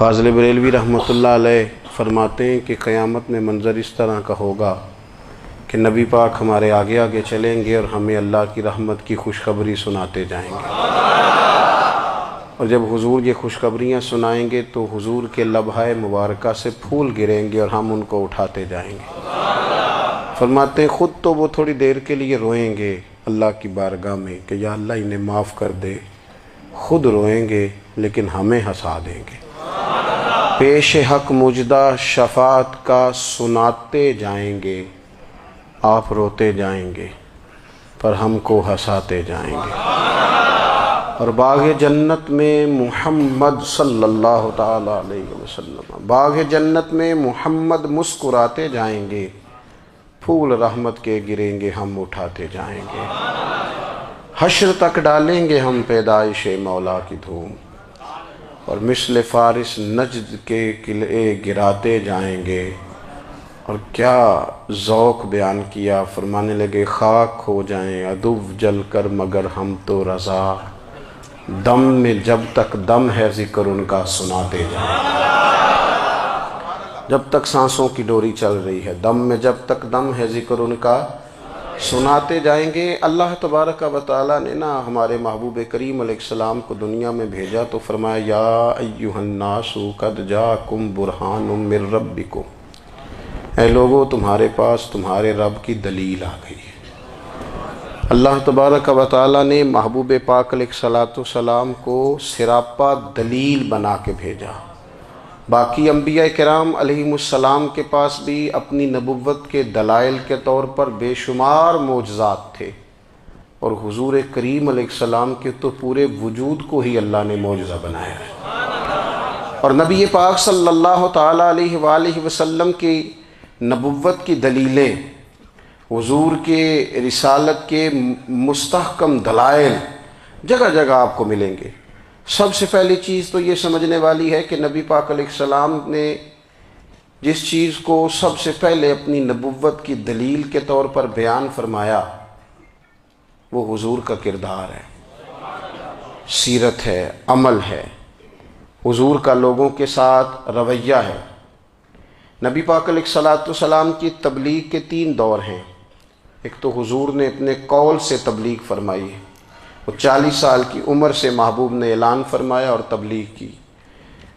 فاضل بریلوی رحمۃ اللہ علیہ فرماتے ہیں کہ قیامت میں منظر اس طرح کا ہوگا کہ نبی پاک ہمارے آگے آگے چلیں گے اور ہمیں اللہ کی رحمت کی خوشخبری سناتے جائیں گے، اور جب حضور یہ خوشخبریاں سنائیں گے تو حضور کے لبہائے مبارکہ سے پھول گریں گے اور ہم ان کو اٹھاتے جائیں گے۔ فرماتے ہیں خود تو وہ تھوڑی دیر کے لیے روئیں گے اللہ کی بارگاہ میں کہ یا اللہ انہیں معاف کر دے، خود روئیں گے لیکن ہمیں ہنسا دیں گے۔ پیش حق مجدہ شفاعت کا سناتے جائیں گے، آپ روتے جائیں گے پر ہم کو ہنساتے جائیں گے۔ اور باغ جنت میں محمد صلی اللہ تعالیٰ علیہ وسلم، باغ جنت میں محمد مسکراتے جائیں گے، پھول رحمت کے گریں گے ہم اٹھاتے جائیں گے۔ حشر تک ڈالیں گے ہم پیدائش مولا کی دھوم، اور مثل فارس نجد کے قلعے گراتے جائیں گے۔ اور کیا ذوق بیان کیا، فرمانے لگے خاک ہو جائیں عدو جل کر مگر ہم تو رضا، دم میں جب تک دم ہے ذکر ان کا سناتے جائیں گے۔ جب تک سانسوں کی ڈوری چل رہی ہے، دم میں جب تک دم ہے ذکر ان کا سناتے جائیں گے۔ اللہ تبارک و تعالیٰ نے ہمارے محبوب کریم علیہ السلام کو دنیا میں بھیجا تو فرمایا یا ایھا الناس قد جاءکم برہان من ربکم، اے لوگو تمہارے پاس تمہارے رب کی دلیل آ گئی ہے۔ اللہ تبارک و تعالیٰ نے محبوب پاک علیہ السلام کو سراپا دلیل بنا کے بھیجا۔ باقی انبیاء کرام علیہم السلام کے پاس بھی اپنی نبوت کے دلائل کے طور پر بے شمار معجزات تھے، اور حضور کریم علیہ السلام کے تو پورے وجود کو ہی اللہ نے معجزہ بنایا ہے۔ اور نبی پاک صلی اللہ تعالیٰ علیہ وآلہ وسلم کی نبوت کی دلیلیں، حضور کے رسالت کے مستحکم دلائل جگہ جگہ آپ کو ملیں گے۔ سب سے پہلی چیز تو یہ سمجھنے والی ہے کہ نبی پاک علیہ السلام نے جس چیز کو سب سے پہلے اپنی نبوت کی دلیل کے طور پر بیان فرمایا وہ حضور کا کردار ہے، سیرت ہے، عمل ہے، حضور کا لوگوں کے ساتھ رویہ ہے۔ نبی پاک علیہ السلام کی تبلیغ کے 3 دور ہیں۔ ایک تو حضور نے اپنے قول سے تبلیغ فرمائی ہے، وہ 40 سال کی عمر سے محبوب نے اعلان فرمایا اور تبلیغ کی۔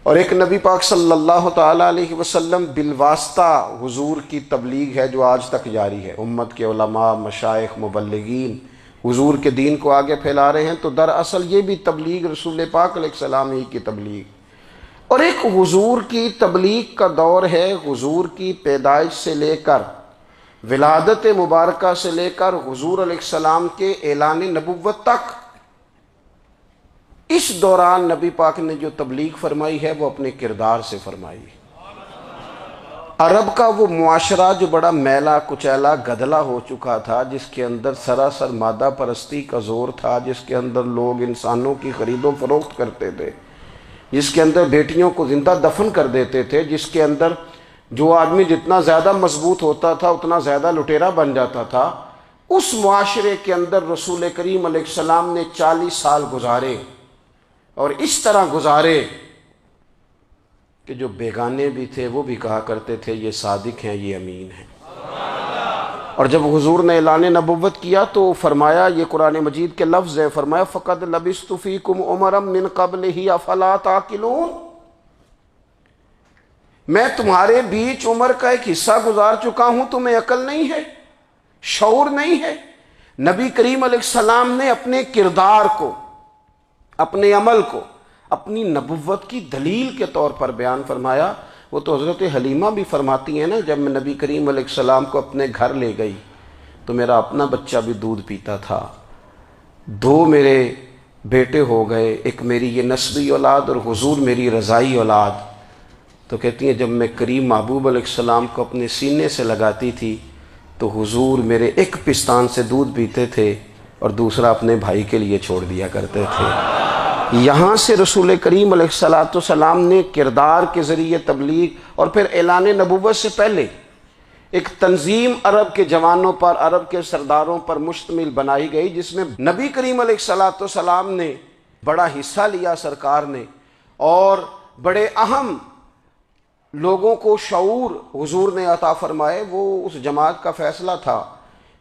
اور ایک نبی پاک صلی اللہ تعالیٰ علیہ وسلم بالواسطہ حضور کی تبلیغ ہے جو آج تک جاری ہے۔ امت کے علماء، مشائخ، مبلغین حضور کے دین کو آگے پھیلا رہے ہیں، تو دراصل یہ بھی تبلیغ رسول پاک علیہ السلام ہی کی تبلیغ۔ اور ایک حضور کی تبلیغ کا دور ہے، حضور کی پیدائش سے لے کر ولادت مبارکہ سے لے کر حضور علیہ السلام کے اعلان نبوت تک۔ اس دوران نبی پاک نے جو تبلیغ فرمائی ہے وہ اپنے کردار سے فرمائی ہے۔ عرب کا وہ معاشرہ جو بڑا میلا کچیلا گدلا ہو چکا تھا، جس کے اندر سراسر مادہ پرستی کا زور تھا، جس کے اندر لوگ انسانوں کی خرید و فروخت کرتے تھے، جس کے اندر بیٹیوں کو زندہ دفن کر دیتے تھے، جس کے اندر جو آدمی جتنا زیادہ مضبوط ہوتا تھا اتنا زیادہ لٹیرا بن جاتا تھا، اس معاشرے کے اندر رسول کریم علیہ السلام نے 40 سال گزارے، اور اس طرح گزارے کہ جو بیگانے بھی تھے وہ بھی کہا کرتے تھے یہ صادق ہیں، یہ امین ہیں۔ اور جب حضور نے اعلان نبوت کیا تو فرمایا، یہ قرآن مجید کے لفظ ہے، فرمایا فَقَدْ لَبِثْتُ فِيكُمْ عُمَرًا مِّن قَبْلِهِ أَفَلَا تَعْقِلُونَ، میں تمہارے بیچ عمر کا ایک حصہ گزار چکا ہوں، تمہیں عقل نہیں ہے، شعور نہیں ہے۔ نبی کریم علیہ السلام نے اپنے کردار کو، اپنے عمل کو اپنی نبوت کی دلیل کے طور پر بیان فرمایا۔ وہ تو حضرت حلیمہ بھی فرماتی ہیں نا، جب میں نبی کریم علیہ السلام کو اپنے گھر لے گئی تو میرا اپنا بچہ بھی دودھ پیتا تھا، 2 میرے بیٹے ہو گئے، ایک میری یہ نسبی اولاد اور حضور میری رضائی اولاد۔ تو کہتی ہیں جب میں کریم محبوب علیہ السلام کو اپنے سینے سے لگاتی تھی تو حضور میرے ایک پستان سے دودھ پیتے تھے اور دوسرا اپنے بھائی کے لیے چھوڑ دیا کرتے تھے۔ یہاں سے رسول کریم علیہ السلام نے کردار کے ذریعے تبلیغ، اور پھر اعلان نبوت سے پہلے ایک تنظیم عرب کے جوانوں پر، عرب کے سرداروں پر مشتمل بنائی گئی، جس میں نبی کریم علیہ السلام نے بڑا حصہ لیا سرکار نے، اور بڑے اہم لوگوں کو شعور حضور نے عطا فرمائے، وہ اس جماعت کا فیصلہ تھا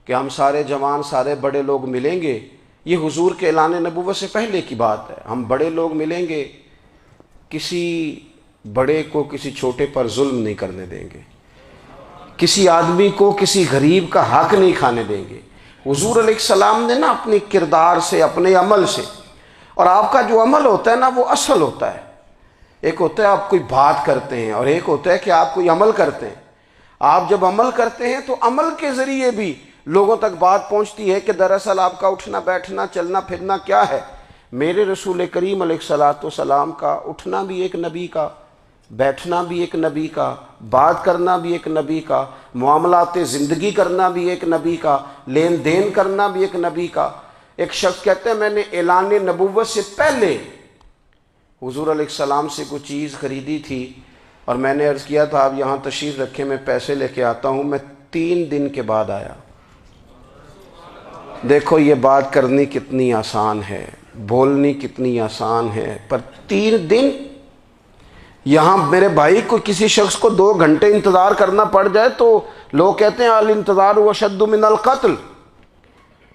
کہ ہم سارے جوان، سارے بڑے لوگ ملیں گے۔ یہ حضور کے اعلان نبوت سے پہلے کی بات ہے۔ ہم بڑے لوگ ملیں گے، کسی بڑے کو کسی چھوٹے پر ظلم نہیں کرنے دیں گے، کسی آدمی کو کسی غریب کا حق نہیں کھانے دیں گے۔ حضور علیہ السلام نے نا اپنی کردار سے، اپنے عمل سے، اور آپ کا جو عمل ہوتا ہے نا وہ اصل ہوتا ہے۔ ایک ہوتا ہے آپ کوئی بات کرتے ہیں اور ایک ہوتا ہے کہ آپ کوئی عمل کرتے ہیں۔ آپ جب عمل کرتے ہیں تو عمل کے ذریعے بھی لوگوں تک بات پہنچتی ہے کہ دراصل آپ کا اٹھنا بیٹھنا چلنا پھرنا کیا ہے۔ میرے رسول کریم علیہ الصلاۃ والسلام کا اٹھنا بھی ایک نبی کا، بیٹھنا بھی ایک نبی کا، بات کرنا بھی ایک نبی کا، معاملات زندگی کرنا بھی ایک نبی کا، لین دین کرنا بھی ایک نبی کا۔ ایک شخص کہتے ہیں میں نے اعلان نبوت سے پہلے حضور علیہ السلام سے کوئی چیز خریدی تھی اور میں نے عرض کیا تھا آپ یہاں تشریف رکھیں، میں پیسے لے کے آتا ہوں۔ میں 3 دن کے بعد آیا۔ دیکھو یہ بات کرنی کتنی آسان ہے، بولنی کتنی آسان ہے، پر 3 دن یہاں میرے بھائی کو کسی شخص کو 2 گھنٹے انتظار کرنا پڑ جائے تو لوگ کہتے ہیں الانتظار اشد من القتل،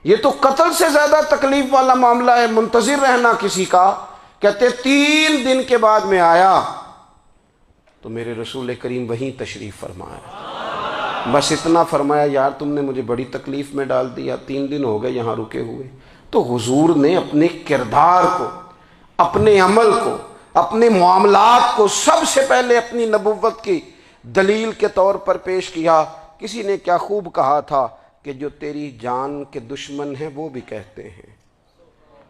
یہ تو قتل سے زیادہ تکلیف والا معاملہ ہے منتظر رہنا کسی کا۔ کہتے 3 دن کے بعد میں آیا تو میرے رسول کریم وہیں تشریف فرمایا، بس اتنا فرمایا یار تم نے مجھے بڑی تکلیف میں ڈال دیا، 3 دن ہو گئے یہاں رکے ہوئے۔ تو حضور نے اپنے کردار کو، اپنے عمل کو، اپنے معاملات کو سب سے پہلے اپنی نبوت کی دلیل کے طور پر پیش کیا۔ کسی نے کیا خوب کہا تھا کہ جو تیری جان کے دشمن ہیں وہ بھی کہتے ہیں،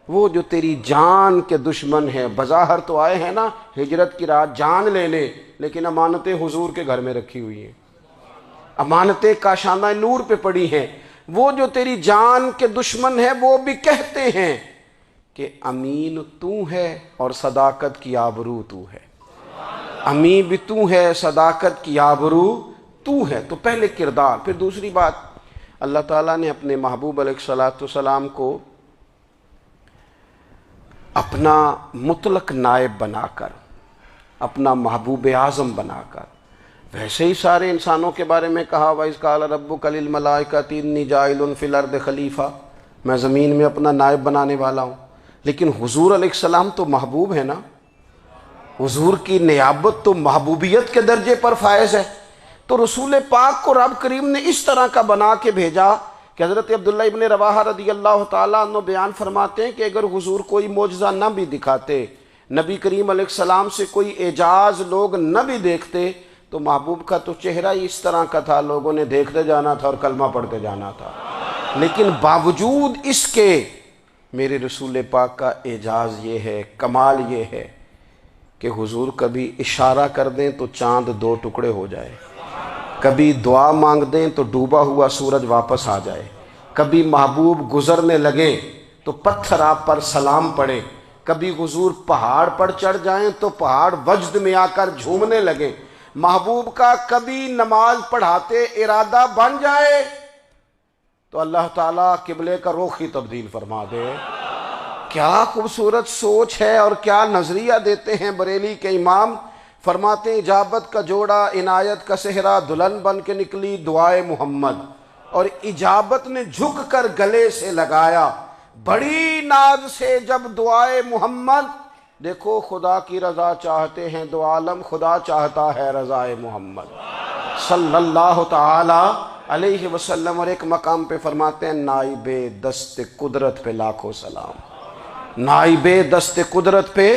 وہ جو تیری جان کے دشمن ہیں، بظاہر تو آئے ہیں نا ہجرت کی رات جان لینے، لیکن امانتیں حضور کے گھر میں رکھی ہوئی ہیں، امانتیں کاشانہ نور پہ پڑی ہیں۔ وہ جو تیری جان کے دشمن ہیں وہ بھی کہتے ہیں کہ امین تو ہے اور صداقت کی آبرو تو ہے، امین بھی تو ہے، صداقت کی آبرو تو ہے۔ تو پہلے کردار، پھر دوسری بات، اللہ تعالیٰ نے اپنے محبوب علیہ الصلاۃ والسلام کو اپنا مطلق نائب بنا کر، اپنا محبوب اعظم بنا کر، ویسے ہی سارے انسانوں کے بارے میں کہا وَإِذْ قَالَ رَبُّكَ لِلْمَلَائِكَةِ إِنِّي جَاعِلٌ فِي الْأَرْضِ خلیفہ، میں زمین میں اپنا نائب بنانے والا ہوں۔ لیکن حضور علیہ السلام تو محبوب ہے نا، حضور کی نیابت تو محبوبیت کے درجے پر فائز ہے۔ تو رسول پاک کو رب کریم نے اس طرح کا بنا کے بھیجا کہ حضرت عبداللہ ابن رواحہ رضی اللہ تعالیٰ عنہ بیان فرماتے ہیں کہ اگر حضور کوئی معجزہ نہ بھی دکھاتے، نبی کریم علیہ السلام سے کوئی اعجاز لوگ نہ بھی دیکھتے، تو محبوب کا تو چہرہ ہی اس طرح کا تھا، لوگوں نے دیکھتے جانا تھا اور کلمہ پڑھتے جانا تھا۔ لیکن باوجود اس کے میرے رسول پاک کا اعجاز یہ ہے، کمال یہ ہے کہ حضور کبھی اشارہ کر دیں تو چاند 2 ٹکڑے ہو جائے، کبھی دعا مانگ دیں تو ڈوبا ہوا سورج واپس آ جائے، کبھی محبوب گزرنے لگے تو پتھر آپ پر سلام پڑے، کبھی حضور پہاڑ پر چڑھ جائیں تو پہاڑ وجد میں آ کر جھومنے لگے، محبوب کا کبھی نماز پڑھاتے ارادہ بن جائے تو اللہ تعالیٰ قبلے کا رخ ہی تبدیل فرما دے۔ کیا خوبصورت سوچ ہے اور کیا نظریہ دیتے ہیں بریلی کے امام۔ فرماتے ہیں اجابت کا جوڑا عنایت کا صحرا، دلہن بن کے نکلی دعائے محمد، اور اجابت نے جھک کر گلے سے لگایا بڑی ناز سے جب دعائے محمد۔ دیکھو خدا کی رضا چاہتے ہیں دو عالم، خدا چاہتا ہے رضائے محمد صلی اللہ تعالی علیہ وسلم۔ اور ایک مقام پہ فرماتے ہیں نائب دست قدرت پہ لاکھوں سلام، نائب دست قدرت پہ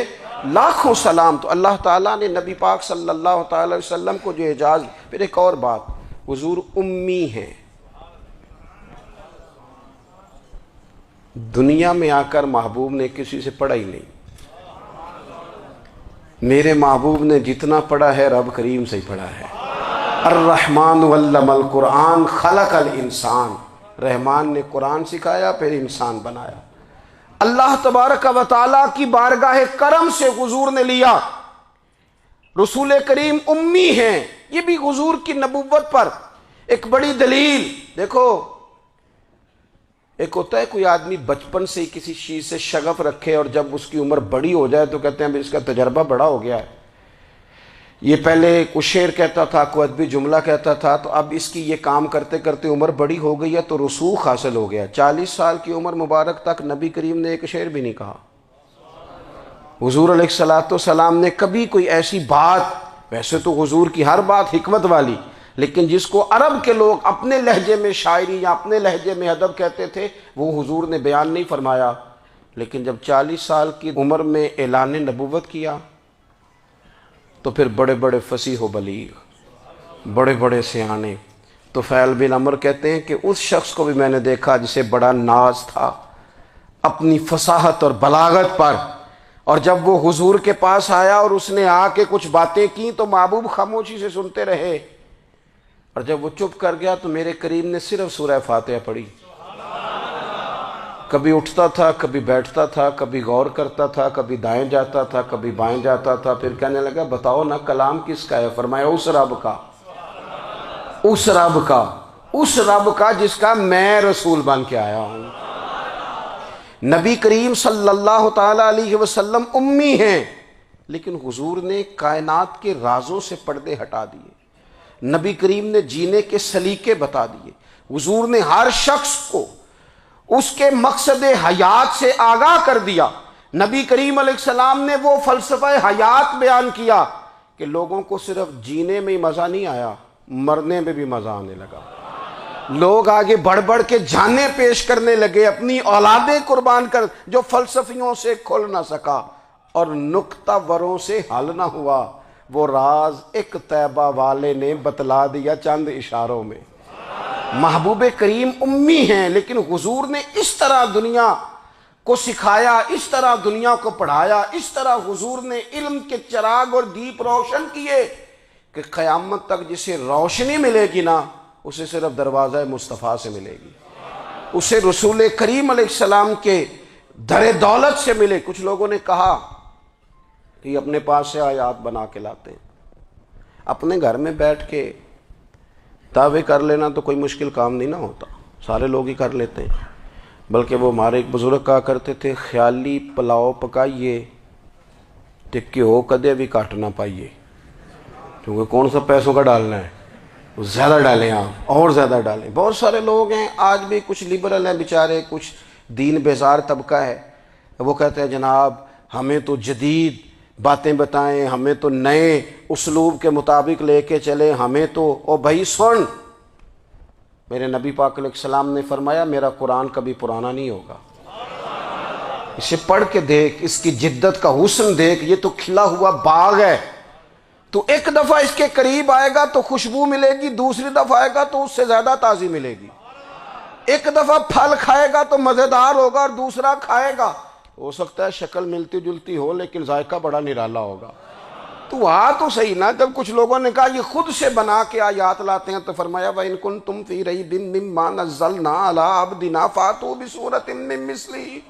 لاکھوں سلام۔ تو اللہ تعالیٰ نے نبی پاک صلی اللہ تعالی علیہ وسلم کو جو اعجاز۔ پھر ایک اور بات، حضور امی ہیں، دنیا میں آ کر محبوب نے کسی سے پڑھا ہی نہیں۔ میرے محبوب نے جتنا پڑھا ہے رب کریم سے ہی پڑھا ہے۔ الرحمن علم القرآن خلق الانسان، رحمان نے قرآن سکھایا پھر انسان بنایا۔ اللہ تبارک و تعالیٰ کی بارگاہ کرم سے حضور نے لیا۔ رسول کریم امی ہیں، یہ بھی حضور کی نبوت پر ایک بڑی دلیل۔ دیکھو ایک ہوتا ہے کوئی آدمی بچپن سے کسی چیز سے شغف رکھے اور جب اس کی عمر بڑی ہو جائے تو کہتے ہیں اس کا تجربہ بڑا ہو گیا ہے، یہ پہلے کچھ شعر کہتا تھا، کوئی ادبی جملہ کہتا تھا، تو اب اس کی یہ کام کرتے کرتے عمر بڑی ہو گئی ہے تو رسوخ حاصل ہو گیا۔ 40 سال کی عمر مبارک تک نبی کریم نے ایک شعر بھی نہیں کہا۔ حضور علیہ السلام نے کبھی کوئی ایسی بات، ویسے تو حضور کی ہر بات حکمت والی، لیکن جس کو عرب کے لوگ اپنے لہجے میں شاعری یا اپنے لہجے میں ادب کہتے تھے، وہ حضور نے بیان نہیں فرمایا۔ لیکن جب 40 سال کی عمر میں اعلان نبوت کیا تو پھر بڑے بڑے فصیح و بلیغ، بڑے بڑے سیانے طفیل بن عمر کہتے ہیں کہ اس شخص کو بھی میں نے دیکھا جسے بڑا ناز تھا اپنی فصاحت اور بلاغت پر، اور جب وہ حضور کے پاس آیا اور اس نے آ کے کچھ باتیں کی تو محبوب خاموشی سے سنتے رہے، اور جب وہ چپ کر گیا تو میرے کریم نے صرف سورہ فاتحہ پڑھی۔ کبھی اٹھتا تھا، کبھی بیٹھتا تھا، کبھی غور کرتا تھا، کبھی دائیں جاتا تھا، کبھی بائیں جاتا تھا، پھر کہنے لگا بتاؤ نا کلام کس کا ہے؟ فرمایا اس رب کا، اس رب کا، اس رب کا جس کا میں رسول بن کے آیا ہوں۔ نبی کریم صلی اللہ تعالی علیہ وسلم امی ہیں، لیکن حضور نے کائنات کے رازوں سے پردے ہٹا دیے، نبی کریم نے جینے کے سلیقے بتا دیے، حضور نے ہر شخص کو اس کے مقصد حیات سے آگاہ کر دیا۔ نبی کریم علیہ السلام نے وہ فلسفہ حیات بیان کیا کہ لوگوں کو صرف جینے میں ہی مزہ نہیں آیا، مرنے میں بھی مزہ آنے لگا۔ لوگ آگے بڑھ بڑھ کے جانیں پیش کرنے لگے، اپنی اولادیں قربان کر، جو فلسفیوں سے کھل نہ سکا اور نکتہ وروں سے حل نہ ہوا، وہ راز ایک طیبہ والے نے بتلا دیا چند اشاروں میں۔ محبوب کریم امی ہیں، لیکن حضور نے اس طرح دنیا کو سکھایا، اس طرح دنیا کو پڑھایا، اس طرح حضور نے علم کے چراغ اور دیپ روشن کیے کہ قیامت تک جسے روشنی ملے گی نا، اسے صرف دروازہ مصطفیٰ سے ملے گی، اسے رسول کریم علیہ السلام کے در دولت سے ملے۔ کچھ لوگوں نے کہا کہ یہ اپنے پاس سے آیات بنا کے لاتے ہیں، اپنے گھر میں بیٹھ کے دعوے کر لینا تو کوئی مشکل کام نہیں نہ ہوتا، سارے لوگ ہی کر لیتے ہیں۔ بلکہ وہ ہمارے ایک بزرگ کہا کرتے تھے، خیالی پلاؤ پکائیے تے گھیو کدے بھی کٹ نہ پائیے، کیونکہ کون سا پیسوں کا ڈالنا ہے، زیادہ ڈالیں آپ، اور زیادہ ڈالیں۔ بہت سارے لوگ ہیں آج بھی، کچھ لبرل ہیں بیچارے، کچھ دین بیزار طبقہ ہے، وہ کہتے ہیں جناب ہمیں تو جدید باتیں بتائیں، ہمیں تو نئے اسلوب کے مطابق لے کے چلیں، ہمیں تو او بھائی سن، میرے نبی پاک علیہ السلام نے فرمایا میرا قرآن کبھی پرانا نہیں ہوگا، اسے پڑھ کے دیکھ، اس کی جدت کا حسن دیکھ، یہ تو کھلا ہوا باغ ہے، تو ایک دفعہ اس کے قریب آئے گا تو خوشبو ملے گی، دوسری دفعہ آئے گا تو اس سے زیادہ تازی ملے گی، ایک دفعہ پھل کھائے گا تو مزیدار ہوگا اور دوسرا کھائے گا، ہو سکتا ہے شکل ملتی جلتی ہو لیکن ذائقہ بڑا نرالا ہوگا۔ تو تو صحیح نا، جب کچھ لوگوں نے کہا یہ خود سے بنا کے آیات لاتے ہیں تو فرمایا وَإِن كُنتُمْ فِي رَيْبٍ مِّمَّا نَزَّلْنَا عَلَىٰ عَبْدِنَا فَأْتُوا بِسُورَةٍ مِّن مِّثْلِهِ،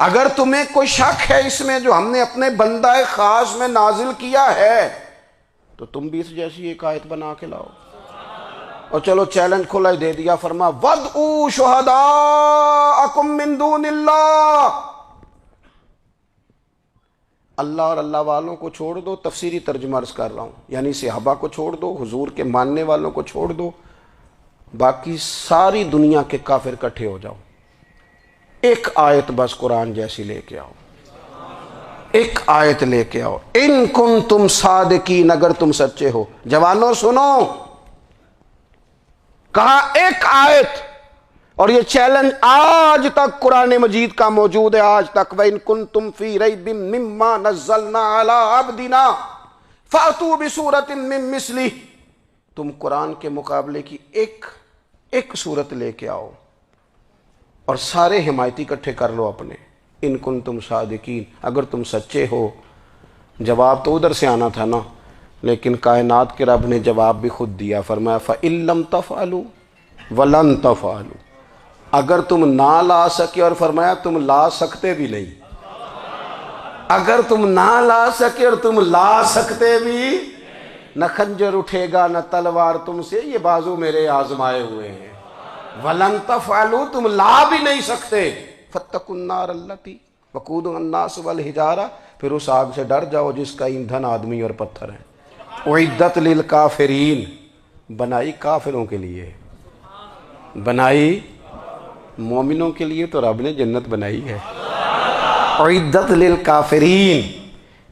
اگر تمہیں کوئی شک ہے اس میں جو ہم نے اپنے بندہ خاص میں نازل کیا ہے تو تم بھی اس جیسی ایک آیت بنا کے لاؤ۔ اور چلو چیلنج کھلا ہی دے دیا، فرما وَادْعُوا شُهَدَاءَكُم مِّن دُونِ اللَّهِ، اللہ اور اللہ والوں کو چھوڑ دو، تفسیری ترجمہ عرض کر رہا ہوں، یعنی صحابہ کو چھوڑ دو، حضور کے ماننے والوں کو چھوڑ دو، باقی ساری دنیا کے کافر کٹھے ہو جاؤ، ایک آیت بس قرآن جیسی لے کے آؤ، ایک آیت لے کے آؤ، ان کنتم صادقین، اگر تم سچے ہو۔ جوانوں سنو، کہا ایک آیت، اور یہ چیلنج آج تک قرآن مجید کا موجود ہے، آج تک وَإِن كُنتُمْ فِي رَيْبٍ مِّمَّا نَزَّلْنَا عَلَىٰ عَبْدِنَا فَأْتُوا بِسُورَةٍ مِّن مِّثْلِهِ، تم قرآن کے مقابلے کی ایک صورت لے کے آؤ اور سارے حمایتی اکٹھے کر لو اپنے، ان کنتم صادقین، اگر تم سچے ہو۔ جواب تو ادھر سے آنا تھا نا، لیکن کائنات کے رب نے جواب بھی خود دیا، فرمایا فَإِن لَّمْ تَفْعَلُوا وَلَن تَفْعَلُوا، اگر تم نہ لا سکے، اور فرمایا تم لا سکتے بھی نہیں، اگر تم نہ لا سکے اور تم لا سکتے بھی، نہ خنجر اٹھے گا نہ تلوار تم سے، یہ بازو میرے آزمائے ہوئے ہیں، وَلَن تَفْعَلُوا، تم لا بھی نہیں سکتے، فَاتَّقُوا النَّارَ الَّتِي وَقُودُهَا النَّاسُ وَالْحِجَارَةُ، پھر اس آگ سے ڈر جاؤ جس کا ایندھن آدمی اور پتھر ہے۔ اعدت للکافرین، بنائی کافروں کے لیے، بنائی مومنوں کے لیے تو رب نے جنت بنائی ہے۔ اعدت للکافرین،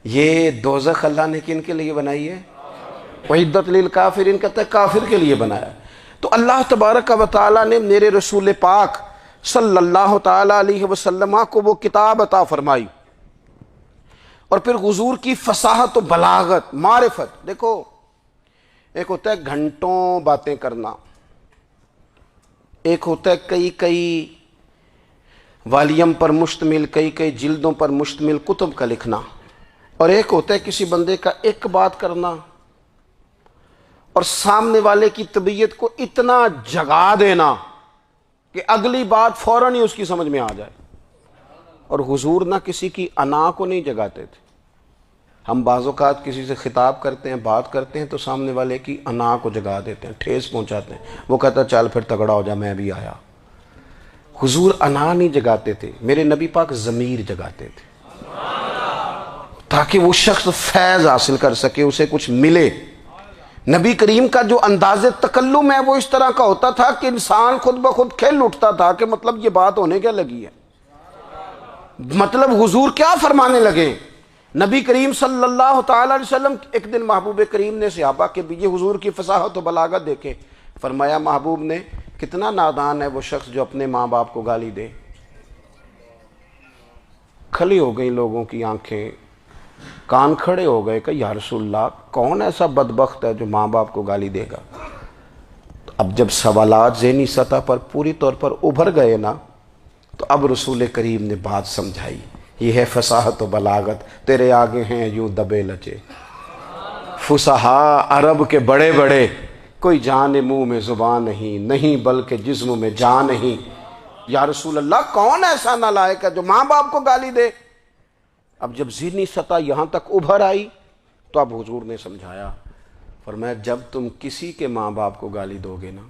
یہ دوزخ اللہ نے کن کے لیے بنائی ہے؟ اعدت للکافرین کہتا ہے کافر کے لیے بنایا۔ تو اللہ تبارک و تعالیٰ نے میرے رسول پاک صلی اللہ تعالیٰ علیہ وسلم کو وہ کتاب عطا فرمائی، اور پھر حضور کی فصاحت و بلاغت، معرفت۔ دیکھو ایک ہوتا ہے گھنٹوں باتیں کرنا، ایک ہوتا ہے کئی والیم پر مشتمل، کئی جلدوں پر مشتمل کتب کا لکھنا، اور ایک ہوتا ہے کسی بندے کا ایک بات کرنا اور سامنے والے کی طبیعت کو اتنا جگا دینا کہ اگلی بات فوراً ہی اس کی سمجھ میں آ جائے۔ اور حضور نہ کسی کی انا کو نہیں جگاتے تھے۔ ہم بعض اوقات کسی سے خطاب کرتے ہیں، بات کرتے ہیں تو سامنے والے کی انا کو جگا دیتے ہیں، ٹھیس پہنچاتے ہیں، وہ کہتا ہے چل پھر تگڑا ہو جا میں بھی آیا۔ حضور انا نہیں جگاتے تھے، میرے نبی پاک ضمیر جگاتے تھے تاکہ وہ شخص فیض حاصل کر سکے، اسے کچھ ملے۔ نبی کریم کا جو انداز تکلم ہے وہ اس طرح کا ہوتا تھا کہ انسان خود بخود کھل اٹھتا تھا کہ مطلب یہ بات ہونے کیا لگی ہے، مطلب حضور کیا فرمانے لگے۔ نبی کریم صلی اللہ تعالی علیہ وسلم، ایک دن محبوب کریم نے صحابہ کے بیچ حضور کی فصاحت و بلاغت دیکھے، فرمایا محبوب نے کتنا نادان ہے وہ شخص جو اپنے ماں باپ کو گالی دے۔ کھلی ہو گئی لوگوں کی آنکھیں، کان کھڑے ہو گئے کہ یا رسول اللہ کون ایسا بدبخت ہے جو ماں باپ کو گالی دے گا۔ اب جب سوالات ذہنی سطح پر پوری طور پر ابھر گئے نا، تو اب رسول کریم نے بات سمجھائی۔ یہ ہے فصاحت و بلاغت، تیرے آگے ہیں یوں دبے لچے فصحاء عرب کے بڑے بڑے، کوئی جان منہ میں زبان نہیں بلکہ جسم میں جان نہیں۔ یا رسول اللہ کون ایسا نالائق ہے جو ماں باپ کو گالی دے؟ اب جب ذہنی سطح یہاں تک ابھر آئی تو اب حضور نے سمجھایا، فرمایا جب تم کسی کے ماں باپ کو گالی دو گے نا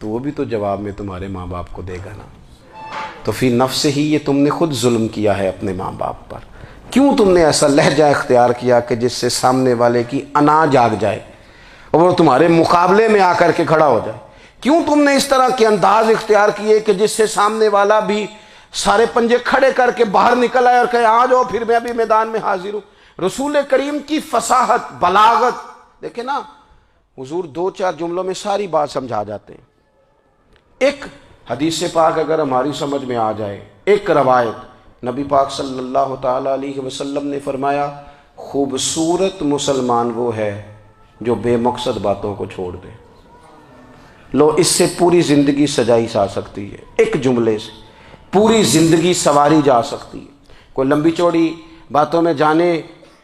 تو وہ بھی تو جواب میں تمہارے ماں باپ کو دے گا نا، تو فی نفس ہی یہ تم نے خود ظلم کیا ہے اپنے ماں باپ پر۔ کیوں تم نے ایسا لہجہ اختیار کیا کہ جس سے سامنے والے کی انا جاگ جائے اور وہ تمہارے مقابلے میں آ کر کے کھڑا ہو جائے؟ کیوں تم نے اس طرح کے انداز اختیار کیے کہ جس سے سامنے والا بھی سارے پنجے کھڑے کر کے باہر نکل آئے اور کہے آ جاؤ پھر میں بھی میدان میں حاضر ہوں؟ رسول کریم کی فصاحت بلاغت دیکھیں نا، حضور 2-4 جملوں میں ساری بات سمجھا جاتے ہیں۔ ایک حدیث پاک اگر ہماری سمجھ میں آ جائے، ایک روایت نبی پاک صلی اللہ تعالی علیہ وسلم نے فرمایا خوبصورت مسلمان وہ ہے جو بے مقصد باتوں کو چھوڑ دے۔ لو اس سے پوری زندگی سجائی جا سکتی ہے، ایک جملے سے پوری زندگی سواری جا سکتی ہے، کوئی لمبی چوڑی باتوں میں جانے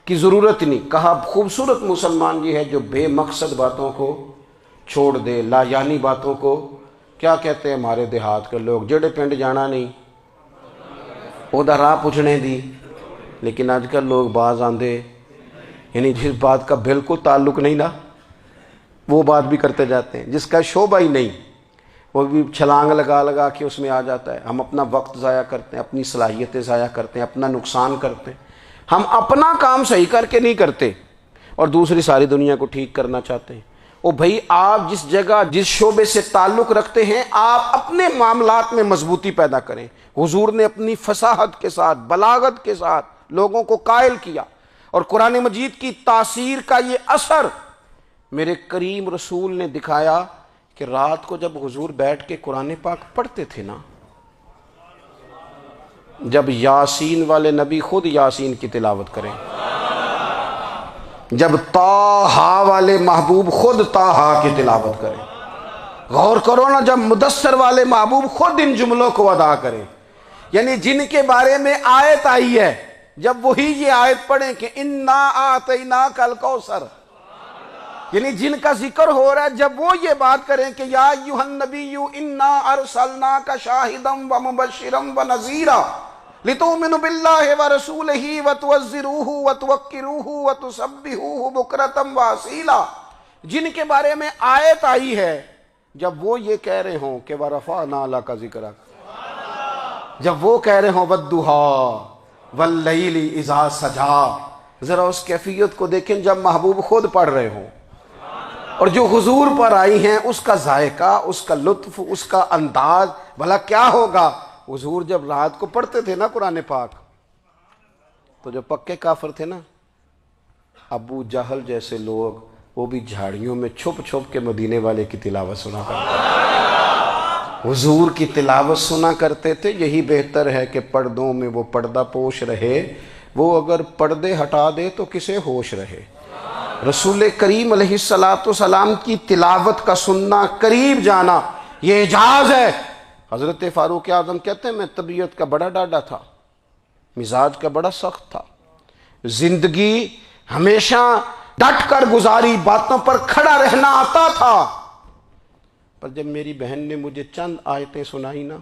کی ضرورت نہیں۔ کہا خوبصورت مسلمان یہ ہے جو بے مقصد باتوں کو چھوڑ دے، لا یعنی باتوں کو، کیا کہتے ہیں ہمارے دیہات کے لوگ، جڑے پنڈ جانا نہیں ادھر راہ پوچھنے دی۔ لیکن آج کل لوگ باز آندے، یعنی جس بات کا بالکل تعلق نہیں نا وہ بات بھی کرتے جاتے ہیں، جس کا شعبہ ہی نہیں وہ بھی چھلانگ لگا کے اس میں آ جاتا ہے۔ ہم اپنا وقت ضائع کرتے ہیں، اپنی صلاحیتیں ضائع کرتے ہیں، اپنا نقصان کرتے ہیں۔ ہم اپنا کام صحیح کر کے نہیں کرتے اور دوسری ساری دنیا کو ٹھیک کرنا چاہتے ہیں۔ او بھائی آپ جس جگہ جس شعبے سے تعلق رکھتے ہیں آپ اپنے معاملات میں مضبوطی پیدا کریں۔ حضور نے اپنی فصاحت کے ساتھ بلاغت کے ساتھ لوگوں کو قائل کیا، اور قرآن مجید کی تاثیر کا یہ اثر میرے کریم رسول نے دکھایا کہ رات کو جب حضور بیٹھ کے قرآن پاک پڑھتے تھے نا، جب یاسین والے نبی خود یاسین کی تلاوت کریں، جب طٰہٰ والے محبوب خود طٰہٰ کی تلاوت کریں، غور کرو نا جب مدثر والے محبوب خود ان جملوں کو ادا کریں، یعنی جن کے بارے میں آیت آئی ہے جب وہی یہ آیت پڑھیں کہ اِنَّا أَعْطَيْنَاكَ الْكَوْثَرَ، یعنی جن کا ذکر ہو رہا ہے جب وہ یہ بات کریں کہ یا ایھا النبی انا ارسلناک شاہدا ومبشرا ونذیرا لتؤمنوا باللہ ورسولہ وتعزروہ وتوقروہ وتسبحوہ بکرۃ واصیلا، جن کے بارے میں آیت آئی ہے جب وہ یہ کہہ رہے ہوں کہ ورفعنا لک ذکرک، جب وہ کہہ رہے ہوں والضحیٰ واللیل اذا سجا، ذرا اس کیفیت کو دیکھیں جب محبوب خود پڑھ رہے ہوں، اور جو حضور پر آئی ہیں اس کا ذائقہ، اس کا لطف، اس کا انداز بھلا کیا ہوگا۔ حضور جب رات کو پڑھتے تھے نا قرآن پاک، تو جو پکے کافر تھے نا، ابو جہل جیسے لوگ، وہ بھی جھاڑیوں میں چھپ چھپ کے مدینے والے کی تلاوت سنا کرتے تھے، حضور کی تلاوت سنا کرتے تھے۔ یہی بہتر ہے کہ پردوں میں وہ پردہ پوش رہے، وہ اگر پردے ہٹا دے تو کسے ہوش رہے۔ رسول کریم علیہ السلام کی تلاوت کا سننا، قریب جانا، یہ اعجاز ہے۔ حضرت فاروق اعظم کہتے ہیں میں طبیعت کا بڑا ڈاڈا تھا، مزاج کا بڑا سخت تھا، زندگی ہمیشہ ڈٹ کر گزاری، باتوں پر کھڑا رہنا آتا تھا، پر جب میری بہن نے مجھے چند آیتیں سنائی نا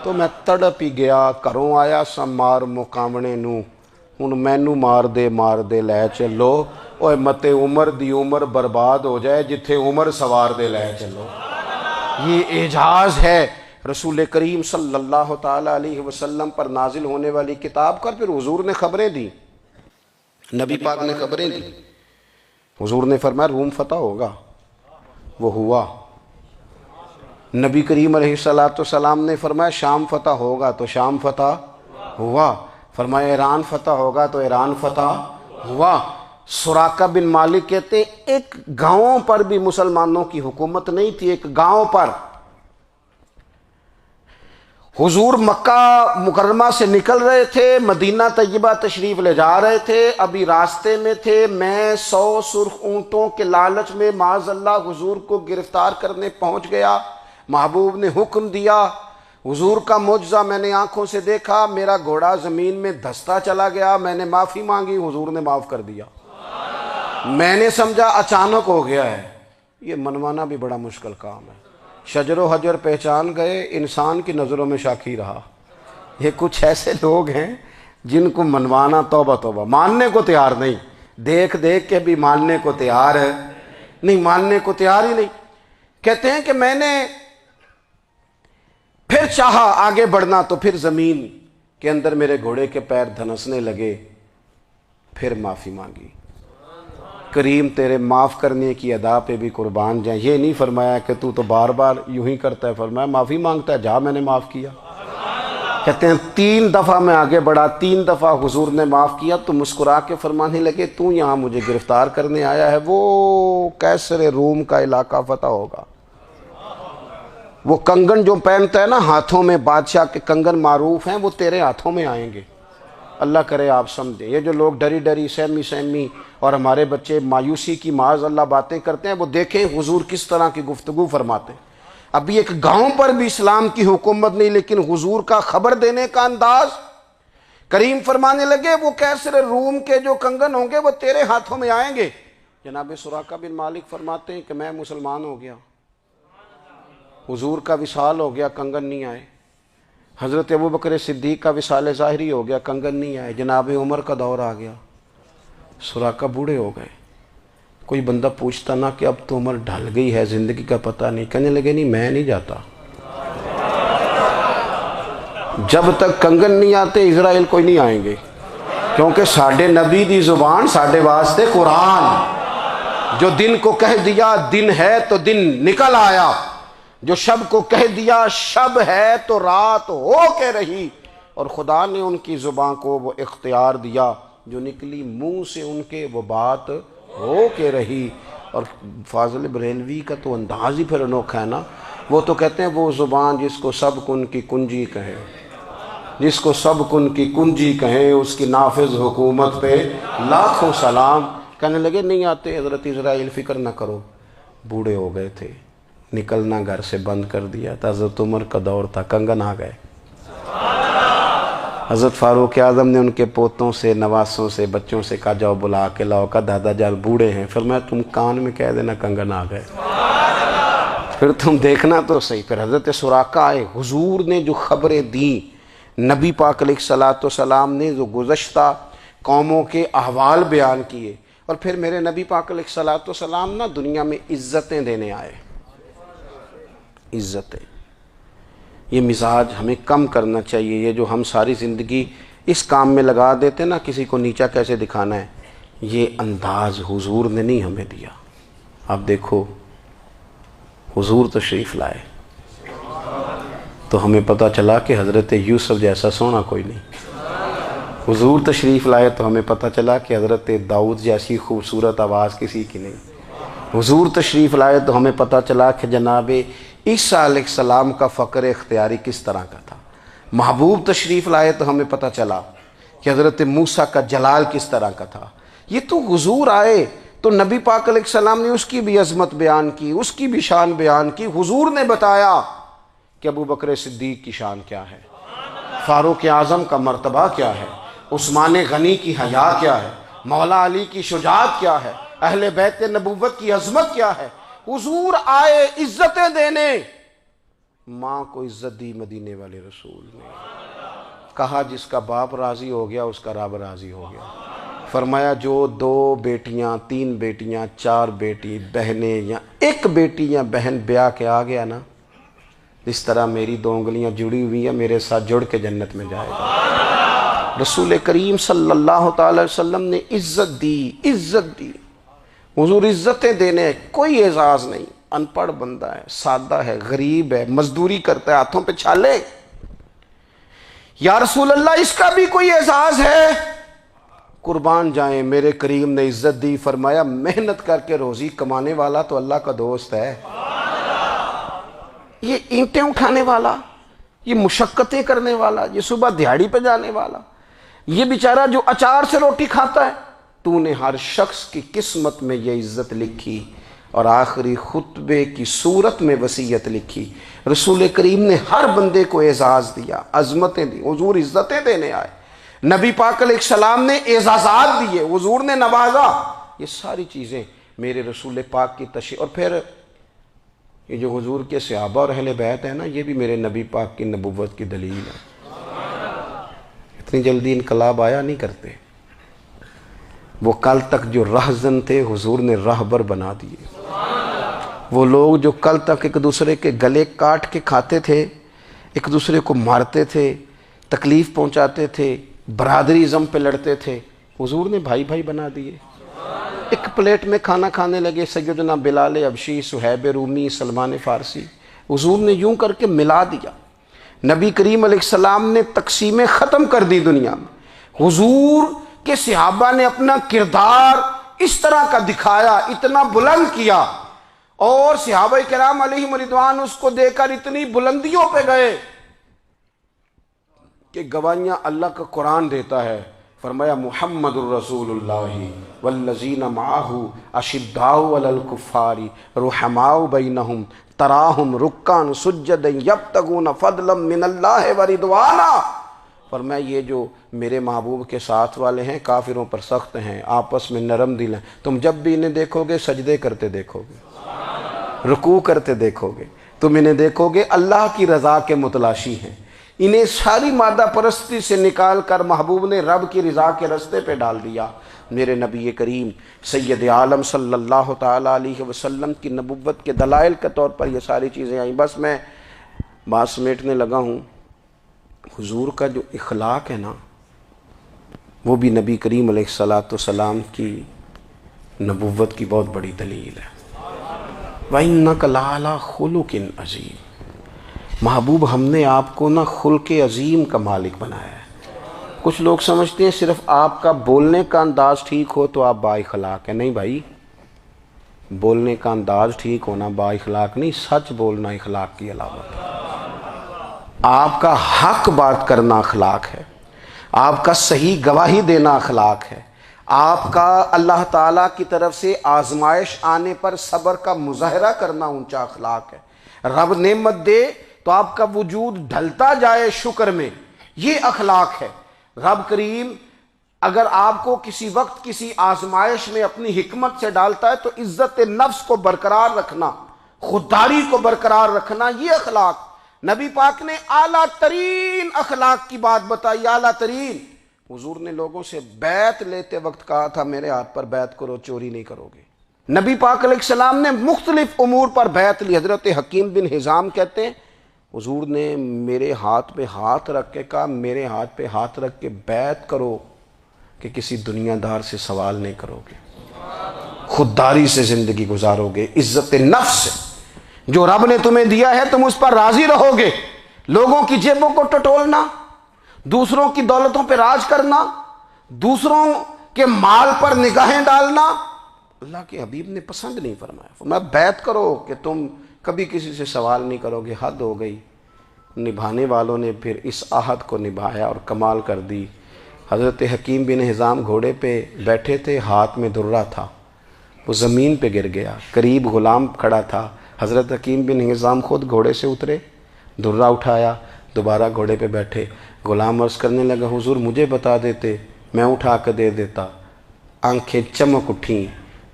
تو میں تڑپ ہی گیا۔ کروں آیا سا مار مقامنے نو، ہن مینو مار دے لے چلو، اوے متے عمر دی عمر برباد ہو جائے، جتھے عمر سوار دے لے چلو۔ یہ اعجاز ہے رسول کریم صلی اللہ تعالی علیہ وسلم پر نازل ہونے والی کتاب کا۔ پھر حضور نے خبریں دی، نبی پاک نے خبریں دی۔ حضور نے فرمایا روم فتح ہوگا، وہ ہوا۔ نبی کریم علیہ السلام نے فرمایا شام فتح ہوگا، تو شام فتح ہوا۔ فرمایا ایران فتح ہوگا، تو ایران فتح ہوا۔ سراقہ بن مالک کہتے ہیں ایک گاؤں پر بھی مسلمانوں کی حکومت نہیں تھی، ایک گاؤں پر۔ حضور مکہ مکرمہ سے نکل رہے تھے، مدینہ طیبہ تشریف لے جا رہے تھے، ابھی راستے میں تھے، میں 100 سرخ اونٹوں کے لالچ میں معاذ اللہ حضور کو گرفتار کرنے پہنچ گیا۔ محبوب نے حکم دیا، حضور کا معجزہ میں نے آنکھوں سے دیکھا، میرا گھوڑا زمین میں دھستا چلا گیا، میں نے معافی مانگی، حضور نے معاف کر دیا۔ میں نے سمجھا اچانک ہو گیا ہے۔ یہ منوانا بھی بڑا مشکل کام ہے۔ شجر و حجر پہچان گئے، انسان کی نظروں میں شاکی رہا۔ یہ کچھ ایسے لوگ ہیں جن کو منوانا توبہ توبہ، ماننے کو تیار نہیں، دیکھ دیکھ کے بھی ماننے کو تیار ہے نہیں، ماننے کو تیار ہی نہیں۔ کہتے ہیں کہ میں نے پھر چاہا آگے بڑھنا، تو پھر زمین کے اندر میرے گھوڑے کے پیر دھنسنے لگے، پھر معافی مانگی۔ کریم تیرے معاف کرنے کی ادا پہ بھی قربان جائیں۔ یہ نہیں فرمایا کہ تو بار بار یوں ہی کرتا ہے، فرمایا معافی مانگتا ہے، جا میں نے معاف کیا۔ کہتے ہیں 3 دفعہ میں آگے بڑھا، 3 دفعہ حضور نے معاف کیا، تو مسکرا کے فرمانے لگے تو یہاں مجھے گرفتار کرنے آیا ہے، وہ کیسر روم کا علاقہ فتح ہوگا۔ وہ کنگن جو پہنتا ہے نا ہاتھوں میں، بادشاہ کے کنگن معروف ہیں، وہ تیرے ہاتھوں میں آئیں گے۔ اللہ کرے آپ سمجھیں، یہ جو لوگ ڈری ڈری سہمی اور ہمارے بچے مایوسی کی معاذ اللہ باتیں کرتے ہیں، وہ دیکھیں حضور کس طرح کی گفتگو فرماتے ہیں۔ ابھی ایک گاؤں پر بھی اسلام کی حکومت نہیں، لیکن حضور کا خبر دینے کا انداز۔ کریم فرمانے لگے وہ کیسر روم کے جو کنگن ہوں گے وہ تیرے ہاتھوں میں آئیں گے۔ جناب سراقہ بن مالک فرماتے ہیں کہ میں مسلمان ہو گیا، حضور کا وصال ہو گیا، کنگن نہیں آئے۔ حضرت ابوبکر صدیق کا وصال ظاہری ہو گیا، کنگن نہیں آئے۔ جناب عمر کا دور آ گیا، سراقہ بوڑھے ہو گئے۔ کوئی بندہ پوچھتا نا کہ اب تو عمر ڈھل گئی ہے، زندگی کا پتہ نہیں، کہنے لگے نہیں میں نہیں جاتا، جب تک کنگن نہیں آتے اسرائیل کوئی نہیں آئیں گے، کیونکہ ساڈے نبی دی زبان ساڈے واسطے قرآن۔ جو دن کو کہہ دیا دن ہے تو دن نکل آیا، جو شب کو کہہ دیا شب ہے تو رات ہو کے رہی، اور خدا نے ان کی زبان کو وہ اختیار دیا، جو نکلی منہ سے ان کے وہ بات ہو کے رہی۔ اور فاضل بریلوی کا تو انداز ہی پھر انوکھا ہے نا، وہ تو کہتے ہیں وہ زبان جس کو سب کن کی کنجی کہیں، جس کو سب کن کی کنجی کہیں، اس کی نافذ حکومت پہ لاکھوں سلام۔ کہنے لگے نہیں آتے حضرت اسرائیل، فکر نہ کرو، بوڑھے ہو گئے تھے، نکلنا گھر سے بند کر دیا تھا، حضرت عمر کا دور تھا، کنگن آ گئے۔ حضرت فاروق اعظم نے ان کے پوتوں سے، نواسوں سے، بچوں سے کہا جاؤ بلا کے لاؤ، کہا دادا جان بوڑھے ہیں، فرمایا تم کان میں کہہ دینا کنگن آ گئے، پھر تم دیکھنا تو صحیح۔ پھر حضرت سراقہ آئے، حضور نے جو خبریں دیں، نبی پاک علیہ السلام نے جو گزشتہ قوموں کے احوال بیان کیے، اور پھر میرے نبی پاک علیہ السلام نا دنیا میں عزتیں دینے آئے، عزتیں۔ یہ مزاج ہمیں کم کرنا چاہیے، یہ جو ہم ساری زندگی اس کام میں لگا دیتے نا کسی کو نیچا کیسے دکھانا ہے، یہ انداز حضور نے نہیں ہمیں دیا۔ اب دیکھو حضور تشریف لائے تو ہمیں پتہ چلا کہ حضرت یوسف جیسا سونا کوئی نہیں، حضور تشریف لائے تو ہمیں پتہ چلا کہ حضرت داؤد جیسی خوبصورت آواز کسی کی نہیں، حضور تشریف لائے تو ہمیں پتہ چلا کہ جناب عیسیٰ علیہ السلام کا فقر اختیاری کس طرح کا تھا، محبوب تشریف لائے تو ہمیں پتہ چلا کہ حضرت موسیٰ کا جلال کس طرح کا تھا۔ یہ تو حضور آئے تو نبی پاک علیہ السلام نے اس کی بھی عظمت بیان کی، اس کی بھی شان بیان کی، حضور نے بتایا کہ ابو بکر صدیق کی شان کیا ہے، فاروق اعظم کا مرتبہ کیا ہے، عثمان غنی کی حیا کیا ہے، مولا علی کی شجاعت کیا ہے، اہل بیت نبوت کی عظمت کیا ہے۔ حضور آئے عزتیں دینے، ماں کو عزت دی مدینے والے رسول نے، کہا جس کا باپ راضی ہو گیا اس کا رب راضی ہو گیا، فرمایا جو 2 بیٹیاں 3 بیٹیاں 4 بیٹی بہنیں یا 1 بیٹی یا بہن بیاہ کے آ گیا نا، اس طرح میری 2 انگلیاں جڑی ہوئی ہیں میرے ساتھ جڑ کے جنت میں جائے گا۔ رسول کریم صلی اللہ تعالی وسلم نے عزت دی، حضور عزتیں دینے، کوئی اعزاز نہیں، ان پڑھ بندہ ہے، سادہ ہے، غریب ہے، مزدوری کرتا ہے، ہاتھوں پہ چھالے، یا رسول اللہ اس کا بھی کوئی اعزاز ہے؟ قربان جائیں، میرے کریم نے عزت دی، فرمایا محنت کر کے روزی کمانے والا تو اللہ کا دوست ہے، یہ اینٹیں اٹھانے والا، یہ مشقتیں کرنے والا، یہ صبح دیہڑی پہ جانے والا، یہ بیچارہ جو اچار سے روٹی کھاتا ہے، تو نے ہر شخص کی قسمت میں یہ عزت لکھی اور آخری خطبے کی صورت میں وصیت لکھی۔ رسول کریم نے ہر بندے کو اعزاز دیا، عظمتیں دی، حضور عزتیں دینے آئے، نبی پاک علیہ السلام نے اعزازات دیے، حضور نے نوازا، یہ ساری چیزیں میرے رسول پاک کی تشریف۔ اور پھر یہ جو حضور کے صحابہ اور اہل بیت ہیں نا، یہ بھی میرے نبی پاک کی نبوت کی دلیل ہے۔ اتنی جلدی انقلاب آیا نہیں کرتے، وہ کل تک جو رہزن تھے حضور نے راہبر بنا دیے، وہ لوگ جو کل تک ایک دوسرے کے گلے کاٹ کے کھاتے تھے، ایک دوسرے کو مارتے تھے، تکلیف پہنچاتے تھے، برادری ازم پہ لڑتے تھے، حضور نے بھائی بھائی بنا دیے، ایک پلیٹ میں کھانا کھانے لگے، سیدنا بلال حبشی، صہیب رومی، سلمان فارسی، حضور نے یوں کر کے ملا دیا۔ نبی کریم علیہ السلام نے تقسیمیں ختم کر دی دنیا میں، حضور کے صحابہ نے اپنا کردار اس طرح کا دکھایا، اتنا بلند کیا، اور صحابہ کرام علیہم رضوان اس کو دے کر اتنی بلندیوں پہ گئے کہ گواہیاں اللہ کا قرآن دیتا ہے۔ فرمایا محمد الرسول اللہ والذین معہ اشداء علی الکفار رحماء بینہم تراہم رکعا سجدا یبتغون فضلا من اللہ ورضوانا۔ فرمایا یہ جو میرے محبوب کے ساتھ والے ہیں کافروں پر سخت ہیں، آپس میں نرم دل ہیں، تم جب بھی انہیں دیکھو گے سجدے کرتے دیکھو گے، رکوع کرتے دیکھو گے، تم انہیں دیکھو گے اللہ کی رضا کے متلاشی ہیں۔ انہیں ساری مادہ پرستی سے نکال کر محبوب نے رب کی رضا کے رستے پہ ڈال دیا۔ میرے نبی کریم سید عالم صلی اللہ تعالیٰ علیہ وسلم کی نبوت کے دلائل کے طور پر یہ ساری چیزیں آئیں۔ بس میں بات سمیٹنے لگا ہوں، حضور کا جو اخلاق ہے نا، وہ بھی نبی کریم علیہ السلام کی نبوت کی بہت بڑی دلیل ہے۔ وَإِنَّكَ لَعَلَىٰ خُلُقٍ عَظِيمٍ، محبوب ہم نے آپ کو نا خلق عظیم کا مالک بنایا ہے۔ کچھ لوگ سمجھتے ہیں صرف آپ کا بولنے کا انداز ٹھیک ہو تو آپ با اخلاق ہیں، نہیں بھائی، بولنے کا انداز ٹھیک ہونا با اخلاق نہیں، سچ بولنا اخلاق کی علامت ہے۔ آپ کا حق بات کرنا اخلاق ہے، آپ کا صحیح گواہی دینا اخلاق ہے، آپ کا اللہ تعالیٰ کی طرف سے آزمائش آنے پر صبر کا مظاہرہ کرنا اونچا اخلاق ہے۔ رب نعمت دے تو آپ کا وجود ڈھلتا جائے شکر میں، یہ اخلاق ہے۔ رب کریم اگر آپ کو کسی وقت کسی آزمائش میں اپنی حکمت سے ڈالتا ہے تو عزت نفس کو برقرار رکھنا، خودداری کو برقرار رکھنا، یہ اخلاق۔ نبی پاک نے اعلیٰ ترین اخلاق کی بات بتائی، اعلیٰ ترین۔ حضور نے لوگوں سے بیعت لیتے وقت کہا تھا میرے ہاتھ پر بیعت کرو، چوری نہیں کرو گے۔ نبی پاک علیہ السلام نے مختلف امور پر بیعت لی۔ حضرت حکیم بن حزام کہتے ہیں حضور نے میرے ہاتھ پہ ہاتھ رکھ کے کہا میرے ہاتھ پہ ہاتھ رکھ کے بیعت کرو کہ کسی دنیا دار سے سوال نہیں کرو گے، خودداری سے زندگی گزارو گے، عزت نفس سے، جو رب نے تمہیں دیا ہے تم اس پر راضی رہو گے، لوگوں کی جیبوں کو ٹٹولنا، دوسروں کی دولتوں پہ راج کرنا، دوسروں کے مال پر نگاہیں ڈالنا اللہ کے حبیب نے پسند نہیں فرمایا۔ فرمایا بیعت کرو کہ تم کبھی کسی سے سوال نہیں کرو گے۔ حد ہو گئی، نبھانے والوں نے پھر اس عہد کو نبھایا اور کمال کر دی۔ حضرت حکیم بن حزام گھوڑے پہ بیٹھے تھے، ہاتھ میں درہ تھا، وہ زمین پہ گر گیا، قریب غلام کھڑا تھا، حضرت حکیم بن حزام خود گھوڑے سے اترے، درہ اٹھایا، دوبارہ گھوڑے پہ بیٹھے۔ غلام عرض کرنے لگا حضور مجھے بتا دیتے میں اٹھا کے دے دیتا۔ آنکھیں چمک اٹھیں،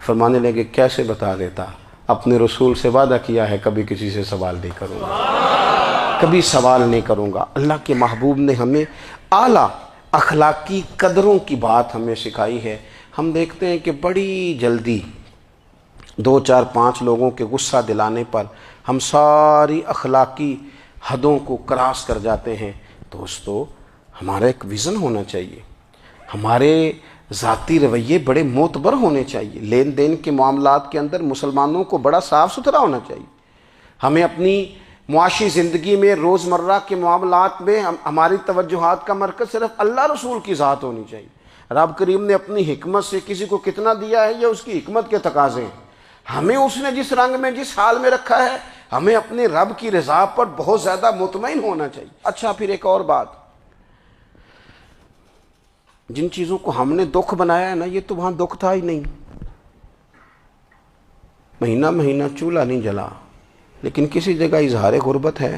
فرمانے لگے کیسے بتا دیتا؟ اپنے رسول سے وعدہ کیا ہے کبھی کسی سے سوال نہیں کروں گا، کبھی سوال نہیں کروں گا۔ اللہ کے محبوب نے ہمیں اعلیٰ اخلاقی قدروں کی بات ہمیں سکھائی ہے۔ ہم دیکھتے ہیں کہ بڑی جلدی 2 4 5 لوگوں کے غصہ دلانے پر ہم ساری اخلاقی حدوں کو کراس کر جاتے ہیں۔ دوستو ہمارا ایک ویژن ہونا چاہیے، ہمارے ذاتی رویے بڑے معتبر ہونے چاہیے، لین دین کے معاملات کے اندر مسلمانوں کو بڑا صاف ستھرا ہونا چاہیے۔ ہمیں اپنی معاشی زندگی میں روزمرہ کے معاملات میں ہماری توجہات کا مرکز صرف اللہ رسول کی ذات ہونی چاہیے۔ رب کریم نے اپنی حکمت سے کسی کو کتنا دیا ہے یہ اس کی حکمت کے تقاضے ہیں، ہمیں اس نے جس رنگ میں جس حال میں رکھا ہے ہمیں اپنے رب کی رضا پر بہت زیادہ مطمئن ہونا چاہیے۔ اچھا پھر ایک اور بات، جن چیزوں کو ہم نے دکھ بنایا ہے نا یہ تو وہاں دکھ تھا ہی نہیں، مہینہ مہینہ چولہا نہیں جلا، لیکن کسی جگہ اظہار غربت ہے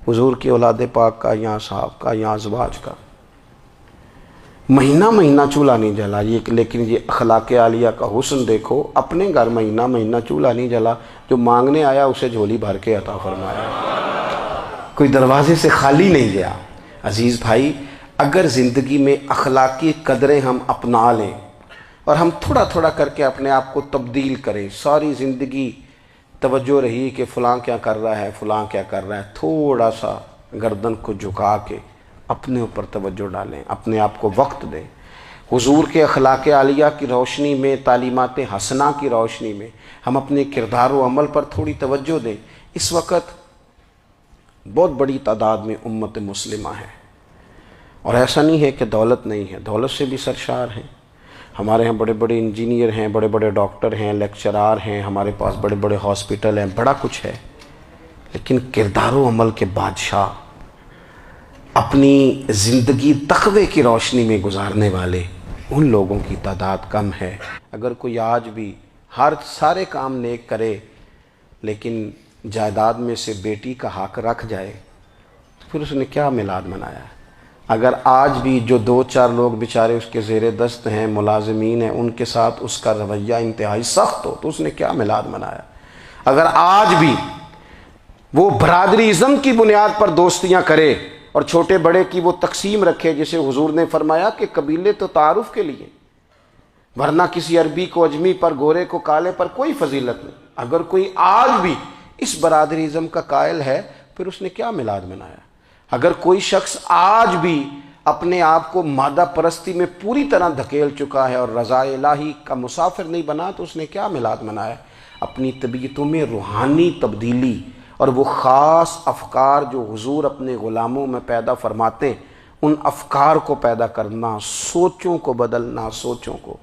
حضور کی اولاد پاک کا یا صاحب کا یا ازواج کا، مہینہ مہینہ چولہا نہیں جلا، لیکن یہ اخلاق عالیہ کا حسن دیکھو، اپنے گھر مہینہ مہینہ چولہا نہیں جلا، جو مانگنے آیا اسے جھولی بھر کے عطا فرمایا، کوئی دروازے سے خالی نہیں گیا۔ عزیز بھائی اگر زندگی میں اخلاقی قدریں ہم اپنا لیں اور ہم تھوڑا تھوڑا کر کے اپنے آپ کو تبدیل کریں، ساری زندگی توجہ رہی کہ فلاں کیا کر رہا ہے فلاں کیا کر رہا ہے، تھوڑا سا گردن کو جھکا کے اپنے اوپر توجہ ڈالیں، اپنے آپ کو وقت دیں، حضور کے اخلاق عالیہ کی روشنی میں، تعلیمات حسنہ کی روشنی میں ہم اپنے کردار و عمل پر تھوڑی توجہ دیں۔ اس وقت بہت بڑی تعداد میں امت مسلمہ ہے، اور ایسا نہیں ہے کہ دولت نہیں ہے، دولت سے بھی سرشار ہیں، ہمارے ہاں بڑے بڑے انجینئر ہیں، بڑے بڑے ڈاکٹر ہیں، لیکچرار ہیں، ہمارے پاس بڑے بڑے ہاسپٹل ہیں، بڑا کچھ ہے، لیکن کردار و عمل کے بادشاہ، اپنی زندگی تقوی کی روشنی میں گزارنے والے ان لوگوں کی تعداد کم ہے۔ اگر کوئی آج بھی سارے کام نیک کرے لیکن جائیداد میں سے بیٹی کا حق رکھ جائے تو پھر اس نے کیا میلاد منایا ہے؟ اگر آج بھی جو 2 4 لوگ بیچارے اس کے زیر دست ہیں، ملازمین ہیں، ان کے ساتھ اس کا رویہ انتہائی سخت ہو تو اس نے کیا میلاد منایا؟ اگر آج بھی وہ برادری ازم کی بنیاد پر دوستیاں کرے اور چھوٹے بڑے کی وہ تقسیم رکھے، جسے حضور نے فرمایا کہ قبیلے تو تعارف کے لیے، ورنہ کسی عربی کو اجمی پر، گورے کو کالے پر کوئی فضیلت نہیں۔ اگر کوئی آج بھی اس برادری ازم کا قائل ہے پھر اس نے کیا میلاد منایا؟ اگر کوئی شخص آج بھی اپنے آپ کو مادہ پرستی میں پوری طرح دھکیل چکا ہے اور رضا الہی کا مسافر نہیں بنا تو اس نے کیا میلاد منایا؟ اپنی طبیعتوں میں روحانی تبدیلی اور وہ خاص افکار جو حضور اپنے غلاموں میں پیدا فرماتے ہیں، ان افکار کو پیدا کرنا، سوچوں کو بدلنا، سوچوں کو،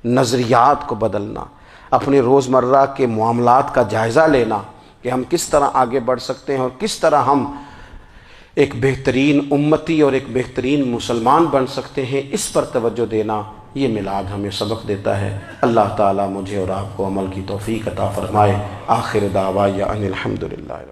نظریات کو بدلنا، اپنے روزمرہ کے معاملات کا جائزہ لینا کہ ہم کس طرح آگے بڑھ سکتے ہیں اور کس طرح ہم ایک بہترین امتی اور ایک بہترین مسلمان بن سکتے ہیں، اس پر توجہ دینا، یہ میلاد ہمیں سبق دیتا ہے۔ اللہ تعالیٰ مجھے اور آپ کو عمل کی توفیق عطا فرمائے۔ آخر دعوایا ان الحمدللہ۔